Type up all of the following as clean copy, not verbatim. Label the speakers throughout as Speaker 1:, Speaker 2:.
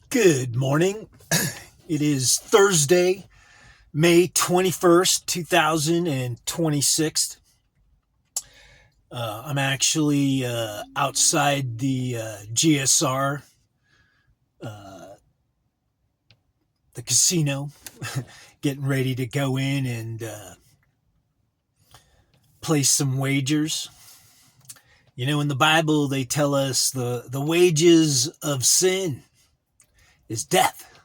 Speaker 1: Good morning. It is Thursday, May 21st, 2026. I'm actually outside the GSR, the casino, getting ready to go in and place some wagers. You know, in the Bible, they tell us the wages of sin is death.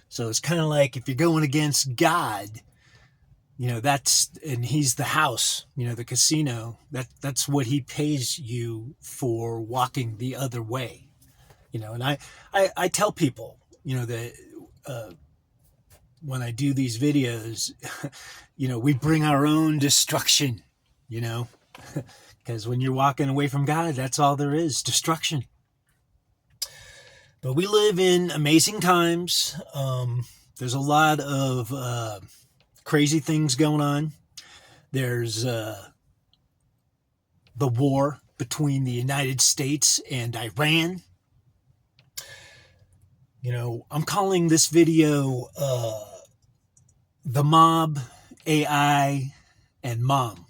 Speaker 1: So it's kind of like if you're going against God, you know, and he's the house, you know, the casino, that's what he pays you for walking the other way, you know. And I tell people, you know, that when I do these videos, you know, we bring our own destruction, you know, because when you're walking away from God, that's all there is, destruction. But we live in amazing times. There's a lot of crazy things going on. There's the war between the United States and Iran. You know, I'm calling this video The Mob, AI, and Mom.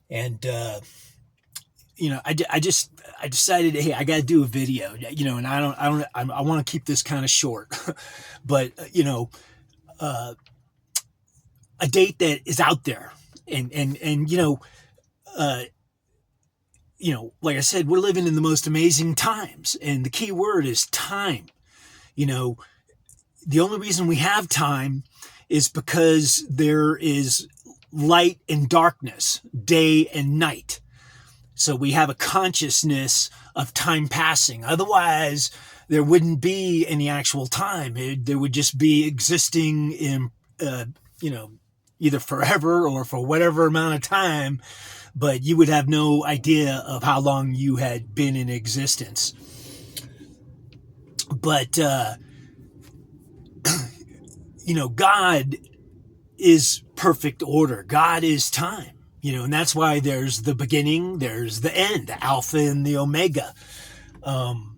Speaker 1: And, you know, I decided, hey, I got to do a video, you know, and I want to keep this kind of short, but, you know, a date that is out there and, you know, like I said, we're living in the most amazing times, and the key word is time. You know, the only reason we have time is because there is light and darkness, day and night. So we have a consciousness of time passing. Otherwise, there wouldn't be any actual time. There would just be existing in, you know, either forever or for whatever amount of time, but you would have no idea of how long you had been in existence. But, you know, God is perfect order. God is time. You know, and that's why there's the beginning, there's the end, the Alpha and the Omega. And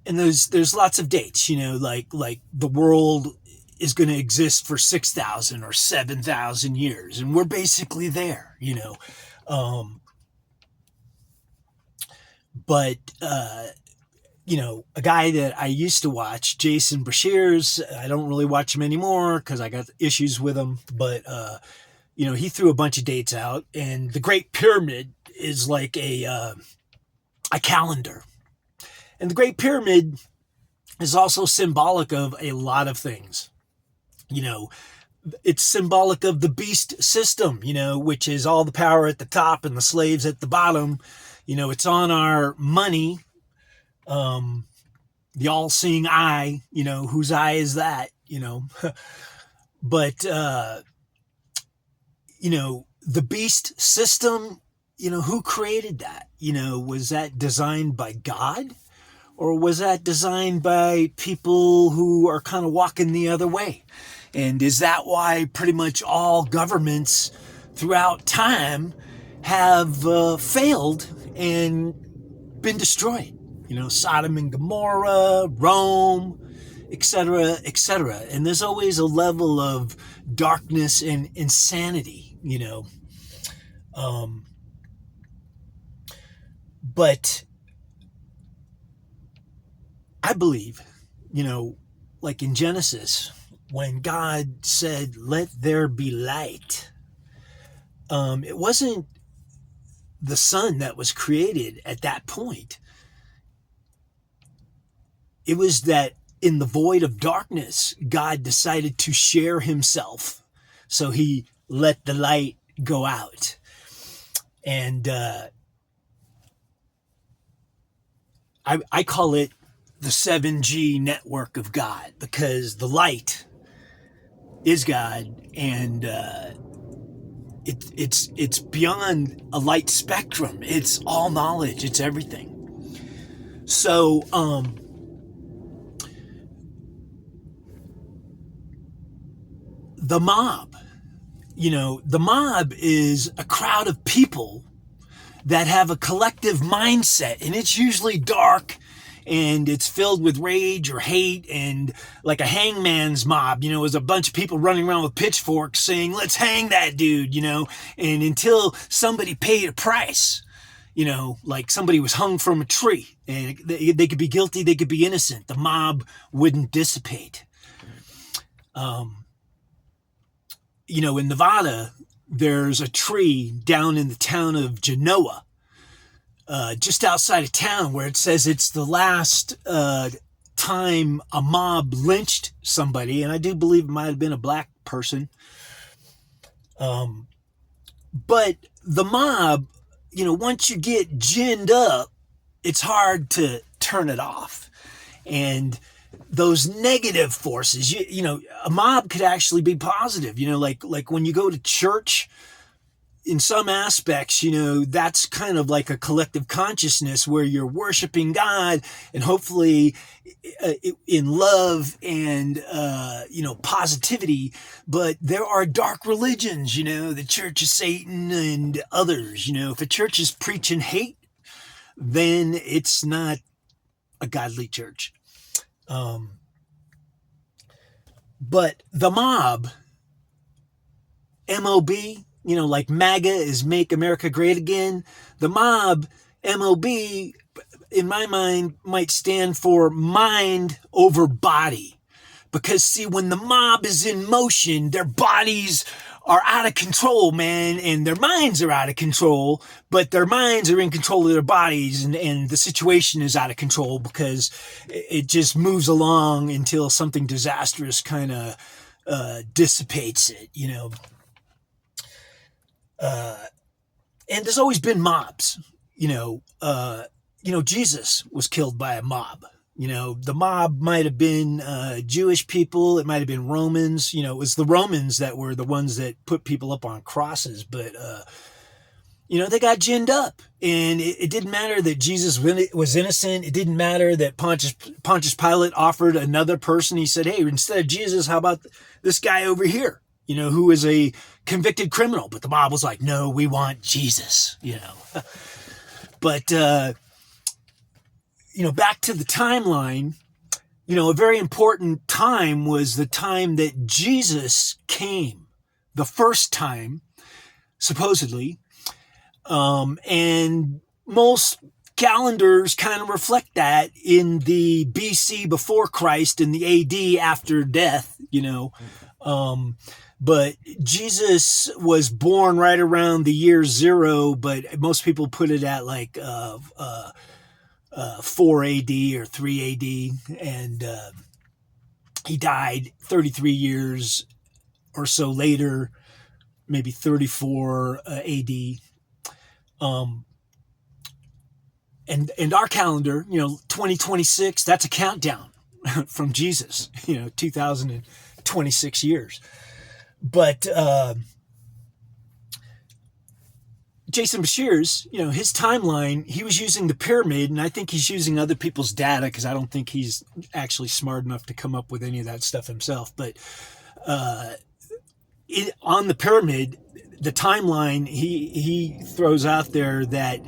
Speaker 1: there's lots of dates, you know, like the world is going to exist for 6,000 or 7,000 years. And we're basically there, you know. But you know, a guy that I used to watch, Jason Breshears, I don't really watch him anymore because I got issues with him. But, you know, he threw a bunch of dates out, and the Great Pyramid is like a calendar. And the Great Pyramid is also symbolic of a lot of things. You know, it's symbolic of the beast system, you know, which is all the power at the top and the slaves at the bottom. You know, it's on our money. The all-seeing eye, you know, whose eye is that, you know? But, you know, the beast system, you know, who created that? You know, was that designed by God? Or was that designed by people who are kind of walking the other way? And is that why pretty much all governments throughout time have failed and been destroyed? You know, Sodom and Gomorrah, Rome, etc., etc. And there's always a level of darkness and insanity, you know. But I believe, you know, like in Genesis, when God said, "Let there be light," it wasn't the sun that was created at that point. It was that in the void of darkness, God decided to share himself. So he let the light go out. And I call it the 7G network of God, because the light is God, and it's beyond a light spectrum. It's all knowledge. It's everything. So, the mob, you know, the mob is a crowd of people that have a collective mindset, and it's usually dark and it's filled with rage or hate, and like a hangman's mob, is a bunch of people running around with pitchforks saying, let's hang that dude, and until somebody paid a price, like somebody was hung from a tree, and they could be guilty, they could be innocent, the mob wouldn't dissipate. In Nevada, there's a tree down in the town of Genoa, just outside of town, where it says it's the last time a mob lynched somebody, and I do believe it might have been a black person. But the mob, once you get ginned up, it's hard to turn it off. And those negative forces, a mob could actually be positive, like when you go to church, in some aspects, that's kind of like a collective consciousness where you're worshiping God, and hopefully in love and, positivity. But there are dark religions, the Church of Satan and others. If a church is preaching hate, then it's not a godly church. But the mob, M-O-B, like MAGA is Make America Great Again. The mob, M-O-B, in my mind, might stand for mind over body. Because, see, when the mob is in motion, their bodies are out of control, man, and their minds are out of control, but their minds are in control of their bodies, and the situation is out of control because it just moves along until something disastrous kind of dissipates it, and there's always been mobs, Jesus was killed by a mob. The mob might have been Jewish people. It might have been Romans. It was the Romans that were the ones that put people up on crosses. But, they got ginned up. And it didn't matter that Jesus was innocent. It didn't matter that Pontius Pilate offered another person. He said, hey, instead of Jesus, how about this guy over here, who is a convicted criminal? But the mob was like, no, we want Jesus, But, back to the timeline, a very important time was the time that Jesus came, the first time, supposedly. And most calendars kind of reflect that in the BC before Christ and the AD after death, But Jesus was born right around the year 0, but most people put it at like 4 AD or 3 AD, and he died 33 years or so later, maybe 34 AD. And our calendar, 2026, that's a countdown from Jesus, 2026 years. But Jason Bashir's, his timeline, he was using the pyramid, and I think he's using other people's data because I don't think he's actually smart enough to come up with any of that stuff himself. But on the pyramid, the timeline he throws out there that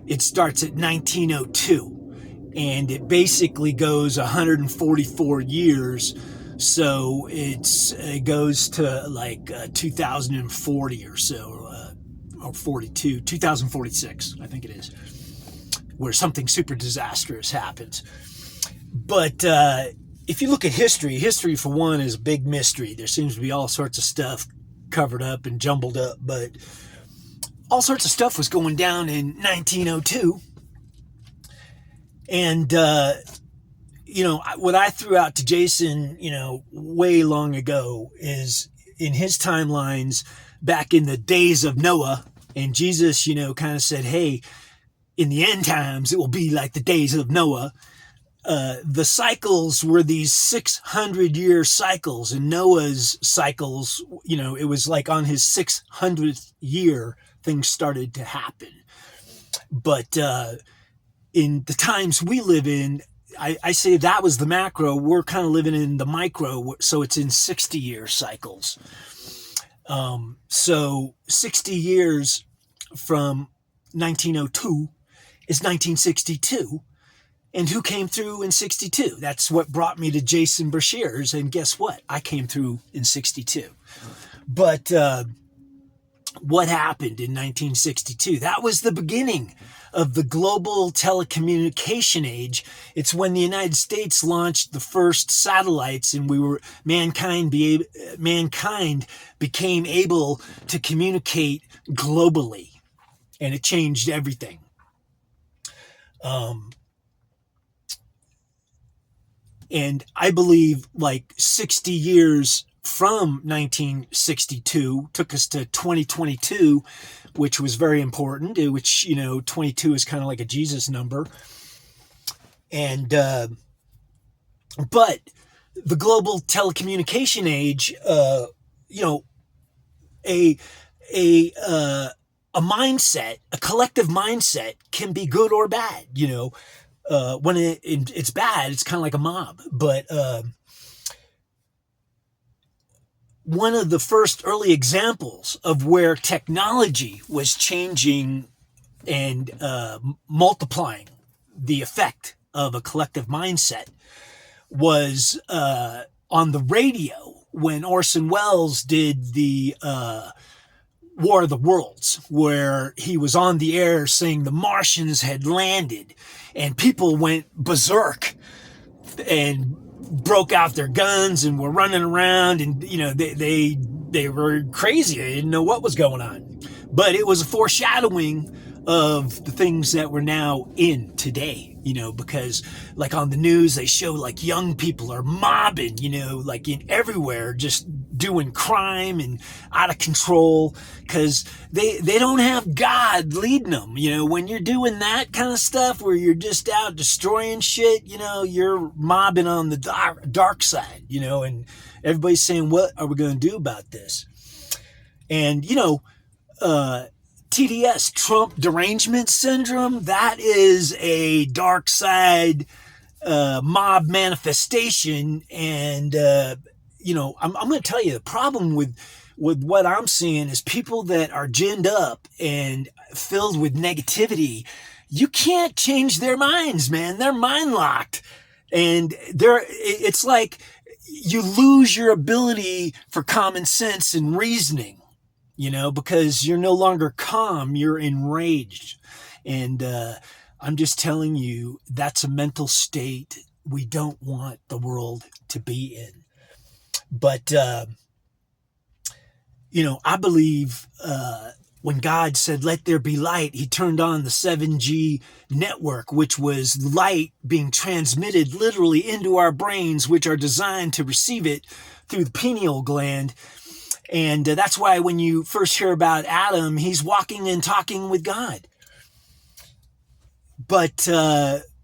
Speaker 1: it starts at 1902, and it basically goes 144 years. So it goes to like 2040 or so. Or 2046, I think it is, where something super disastrous happens. But if you look at history for one is a big mystery. There seems to be all sorts of stuff covered up and jumbled up, but all sorts of stuff was going down in 1902. And, what I threw out to Jason, way long ago is in his timelines back in the days of Noah. And Jesus, kind of said, hey, in the end times, it will be like the days of Noah. The cycles were these 600-year cycles, and Noah's cycles, it was like on his 600th year, things started to happen. But in the times we live in, I say that was the macro. We're kind of living in the micro, so it's in 60-year cycles. So 60 years from 1902 is 1962. And who came through in 62? That's what brought me to Jason Bashir's. And guess what? I came through in 62. But what happened in 1962? That was the beginning of the global telecommunication age. It's when the United States launched the first satellites, and mankind became able to communicate globally, and it changed everything. And I believe like 60 years from 1962 took us to 2022, which was very important, which, 22 is kind of like a Jesus number. And, but the global telecommunication age, a mindset, a collective mindset can be good or bad, when it's bad, it's kind of like a mob. But one of the first early examples of where technology was changing and multiplying the effect of a collective mindset was on the radio when Orson Welles did the War of the Worlds, where he was on the air saying the Martians had landed, and people went berserk and broke out their guns and were running around, and they were crazy. They didn't know what was going on. But it was a foreshadowing of the things that we're now in today, because like on the news, they show like young people are mobbing, like in everywhere, just doing crime and out of control because they don't have God leading them. When you're doing that kind of stuff where you're just out destroying shit, you're mobbing on the dark side, and everybody's saying, what are we going to do about this? And, TDS, Trump derangement syndrome, that is a dark side mob manifestation. And, I'm going to tell you the problem with what I'm seeing is people that are ginned up and filled with negativity. You can't change their minds, man. They're mind locked. And it's like you lose your ability for common sense and reasoning. Because you're no longer calm, you're enraged. And I'm just telling you, that's a mental state we don't want the world to be in. But, I believe when God said, let there be light, he turned on the 7G network, which was light being transmitted literally into our brains, which are designed to receive it through the pineal gland. And that's why when you first hear about Adam, he's walking and talking with God. But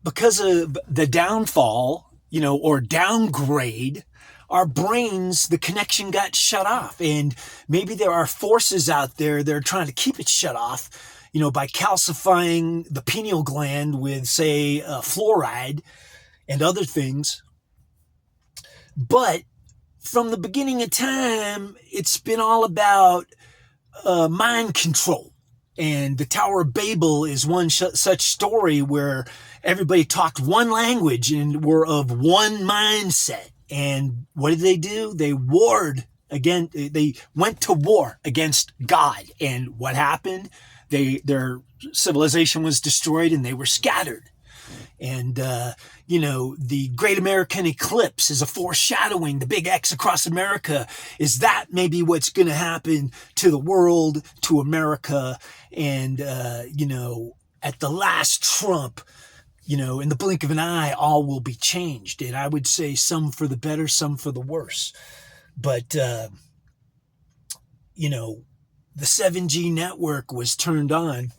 Speaker 1: because of the downfall, or downgrade, our brains, the connection got shut off. And maybe there are forces out there that are trying to keep it shut off, by calcifying the pineal gland with, say, fluoride and other things. But from the beginning of time, it's been all about mind control. And the Tower of Babel is one such story where everybody talked one language and were of one mindset. And what did they do? They warred again. They went to war against God. And what happened? Their civilization was destroyed and they were scattered. And, the Great American Eclipse is a foreshadowing. The big X across America is that maybe what's going to happen to the world, to America. And, at the last Trump, in the blink of an eye, all will be changed. And I would say some for the better, some for the worse. But, the 7G network was turned on.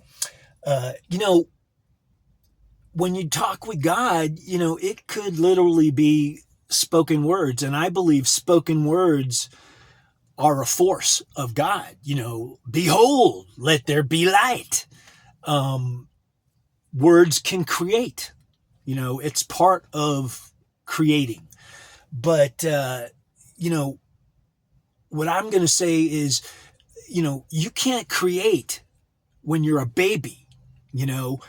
Speaker 1: When you talk with God, it could literally be spoken words. And I believe spoken words are a force of God. Behold, let there be light. Words can create. It's part of creating. But, what I'm going to say is, you can't create when you're a baby. You know,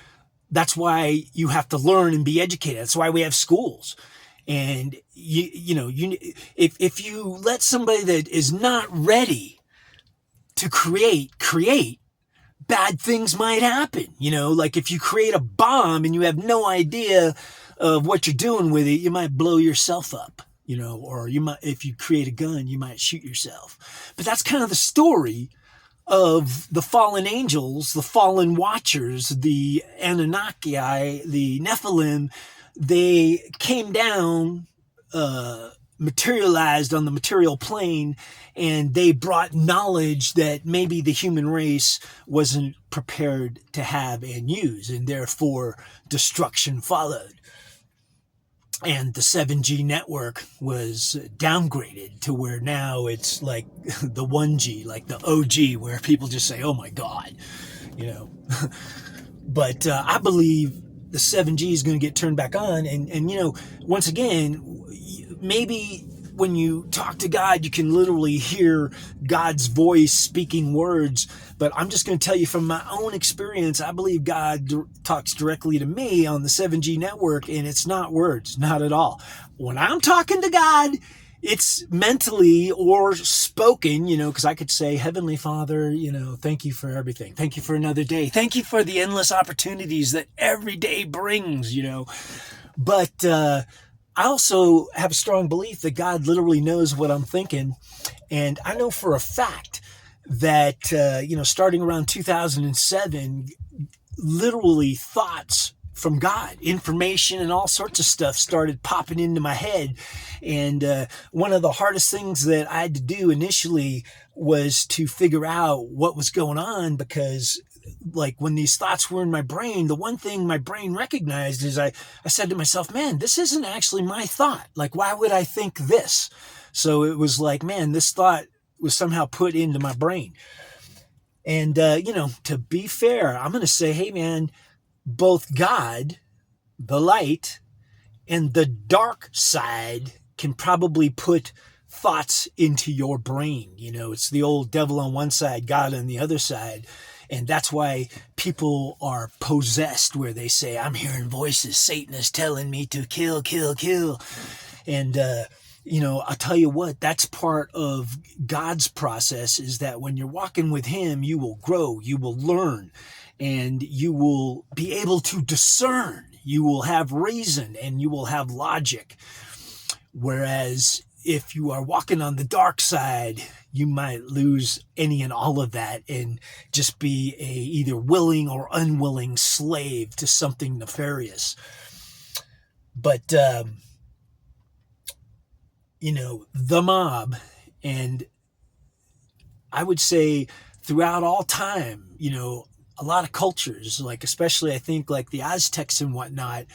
Speaker 1: that's why you have to learn and be educated. That's why we have schools. And if you let somebody that is not ready to create, bad things might happen. Like if you create a bomb and you have no idea of what you're doing with it, you might blow yourself up. Or you might, if you create a gun, you might shoot yourself. But that's kind of the story of the fallen angels, the fallen watchers, the Anunnaki, the Nephilim. They came down, materialized on the material plane, and they brought knowledge that maybe the human race wasn't prepared to have and use, and therefore destruction followed. And the 7G network was downgraded to where now it's like the 1G, like the OG, where people just say, oh my God, But I believe the 7G is going to get turned back on. And once again, maybe when you talk to God, you can literally hear God's voice speaking words. But I'm just going to tell you from my own experience, I believe God talks directly to me on the 7G network, and it's not words, not at all. When I'm talking to God, it's mentally or spoken, because I could say, Heavenly Father, thank you for everything. Thank you for another day. Thank you for the endless opportunities that every day brings, But I also have a strong belief that God literally knows what I'm thinking. And I know for a fact that, starting around 2007, literally thoughts from God, information and all sorts of stuff started popping into my head. And one of the hardest things that I had to do initially was to figure out what was going on, because like when these thoughts were in my brain, the one thing my brain recognized is I said to myself, man, this isn't actually my thought. Like, why would I think this? So it was like, man, this thought was somehow put into my brain. And, to be fair, I'm going to say, hey, man, both God, the light, and the dark side can probably put thoughts into your brain. It's the old devil on one side, God on the other side. And that's why people are possessed, where they say, I'm hearing voices. Satan is telling me to kill, kill, kill. And, I'll tell you what, that's part of God's process, is that when you're walking with him, you will grow, you will learn, and you will be able to discern. You will have reason and you will have logic. Whereas if you are walking on the dark side, you might lose any and all of that and just be a either willing or unwilling slave to something nefarious. But, the mob, and I would say throughout all time, a lot of cultures, like especially I think like the Aztecs and whatnot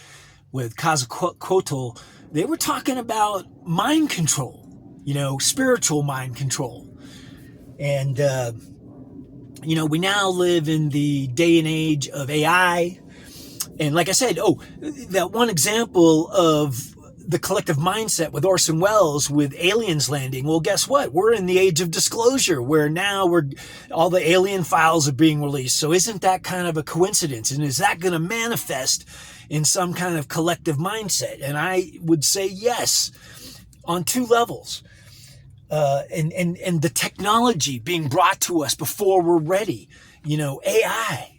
Speaker 1: with Quetzalcoatl, they were talking about mind control, spiritual mind control. And, we now live in the day and age of AI. And like I said, that one example of the collective mindset with Orson Welles with aliens landing. Well, guess what? We're in the age of disclosure, where now all the alien files are being released. So isn't that kind of a coincidence? And is that going to manifest in some kind of collective mindset? And I would say yes, on two levels. And the technology being brought to us before we're ready, AI.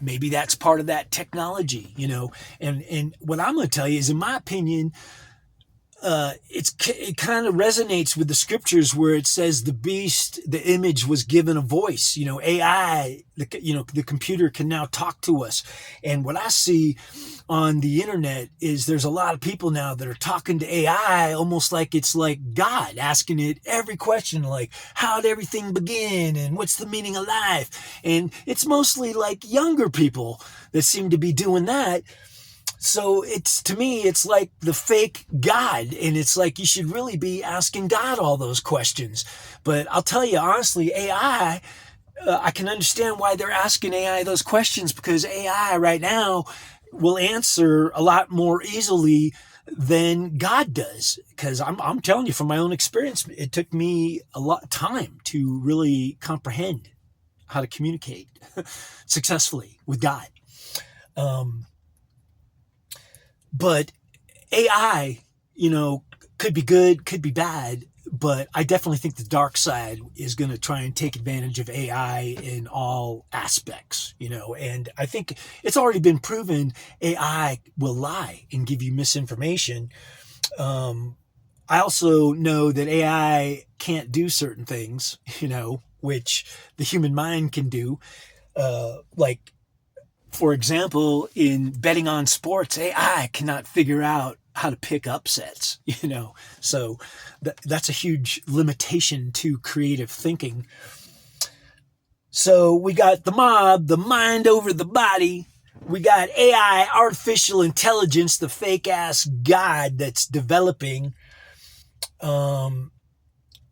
Speaker 1: Maybe that's part of that technology, and what I'm going to tell you is, in my opinion, it kind of resonates with the scriptures where it says the beast, the image, was given a voice. AI, the computer can now talk to us. And what I see on the internet is there's a lot of people now that are talking to AI almost like it's like God, asking it every question, like, how did everything begin? And what's the meaning of life? And it's mostly like younger people that seem to be doing that. So to me, it's like the fake God. And it's like you should really be asking God all those questions. But I'll tell you, honestly, AI, I can understand why they're asking AI those questions, because AI right now will answer a lot more easily than God does. Because I'm telling you from my own experience, it took me a lot of time to really comprehend how to communicate successfully with God. Um, but AI, could be good, could be bad, but I definitely think the dark side is going to try and take advantage of AI in all aspects, and I think it's already been proven AI will lie and give you misinformation. I also know that AI can't do certain things, which the human mind can do. Like, for example, in betting on sports, AI cannot figure out how to pick upsets, So that's a huge limitation to creative thinking. So we got the mob, the mind over the body. We got AI, artificial intelligence, the fake ass God that's developing. And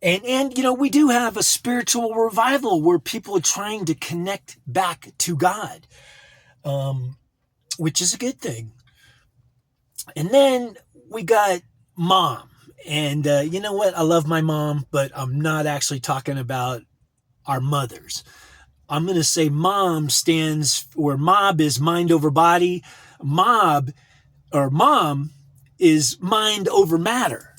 Speaker 1: we do have a spiritual revival where people are trying to connect back to God, which is a good thing. And then we got mom. And you know what? I love my mom, but I'm not actually talking about our mothers. I'm going to say mom stands, or mob is mind over body. Mob or mom is mind over matter.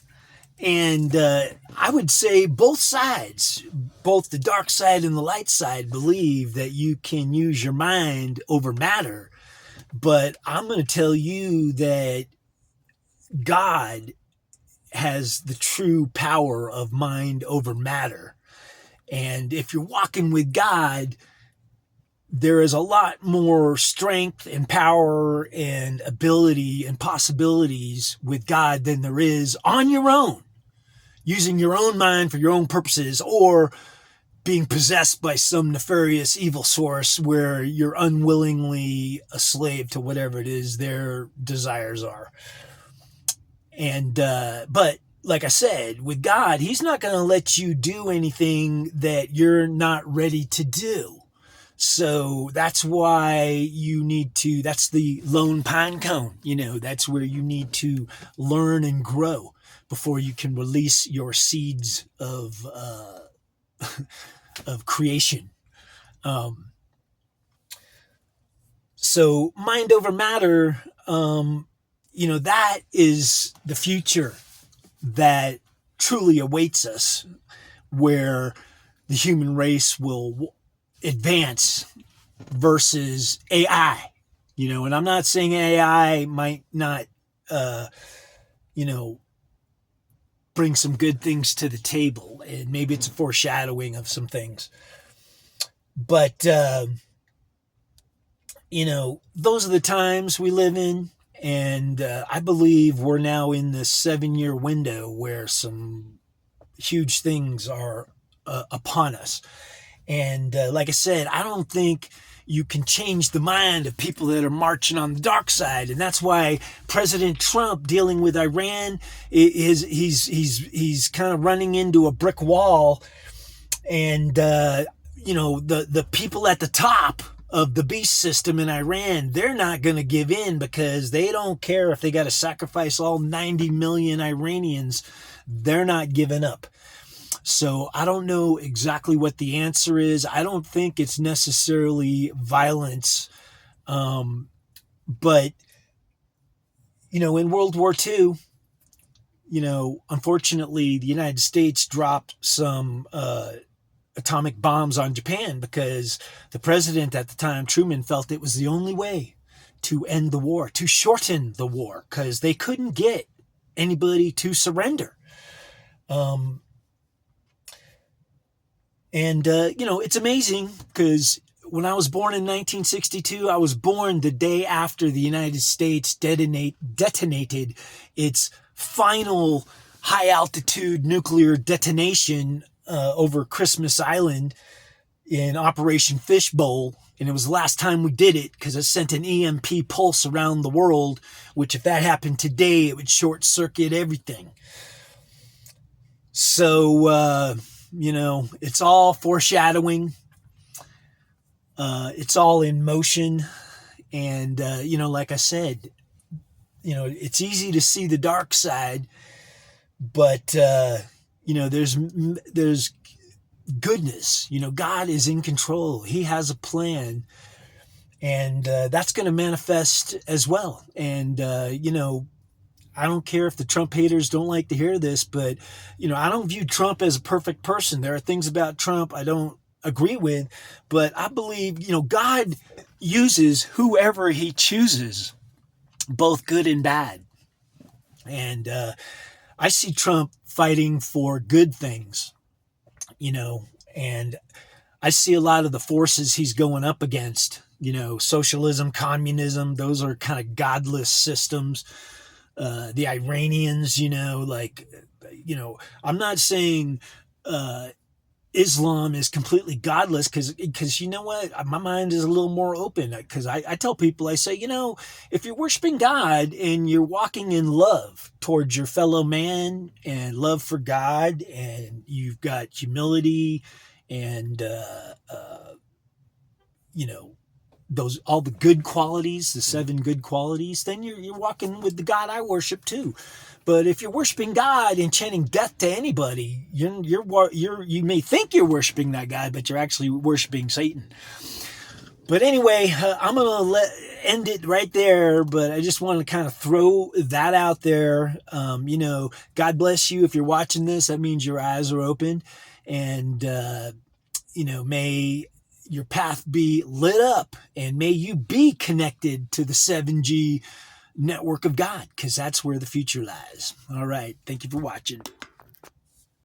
Speaker 1: And I would say both sides, both the dark side and the light side, believe that you can use your mind over matter. But I'm going to tell you that God has the true power of mind over matter. And if you're walking with God, there is a lot more strength and power and ability and possibilities with God than there is on your own, using your own mind for your own purposes, or being possessed by some nefarious evil source where you're unwillingly a slave to whatever it is their desires are. And, but like I said, with God, he's not going to let you do anything that you're not ready to do. So that's why you need to, that's the lone pine cone, that's where you need to learn and grow before you can release your seeds of creation. So mind over matter, that is the future that truly awaits us, where the human race will advance versus AI, and I'm not saying AI might not, bring some good things to the table, and maybe it's a foreshadowing of some things. But, those are the times we live in. And I believe we're now in this 7-year window where some huge things are upon us. And like I said, I don't think you can change the mind of people that are marching on the dark side. And that's why President Trump, dealing with Iran, he's kind of running into a brick wall. And, the people at the top of the beast system in Iran, they're not going to give in, because they don't care if they got to sacrifice all 90 million Iranians. They're not giving up. So I don't know exactly what the answer is. I don't think it's necessarily violence. But, in World War II, unfortunately, the United States dropped some atomic bombs on Japan because the president at the time, Truman, felt it was the only way to end the war, to shorten the war, because they couldn't get anybody to surrender. It's amazing, because when I was born in 1962, I was born the day after the United States detonated its final high-altitude nuclear detonation over Christmas Island in Operation Fishbowl. And it was the last time we did it, because it sent an EMP pulse around the world, which if that happened today, it would short circuit everything. So, it's all foreshadowing. It's all in motion. And, like I said, it's easy to see the dark side, but, there's goodness. God is in control. He has a plan, and that's going to manifest as well. And I don't care if the Trump haters don't like to hear this, but I don't view Trump as a perfect person. There are things about Trump I don't agree with, but I believe God uses whoever He chooses, both good and bad. And I see Trump fighting for good things, and I see a lot of the forces he's going up against, socialism, communism, those are kind of godless systems. The Iranians, I'm not saying Islam is completely godless, because you know what, my mind is a little more open, because I tell people, I say, if you're worshiping God and you're walking in love towards your fellow man and love for God, and you've got humility and those, all the good qualities, the 7 good qualities, then you're walking with the God I worship too. But if you're worshiping God and chanting death to anybody, you may think you're worshiping that God, but you're actually worshiping Satan. But anyway, I'm gonna end it right there. But I just want to kind of throw that out there. God bless you if you're watching this. That means your eyes are open, and may your path be lit up, and may you be connected to the 7G network of God, because that's where the future lies. All right. Thank you for watching.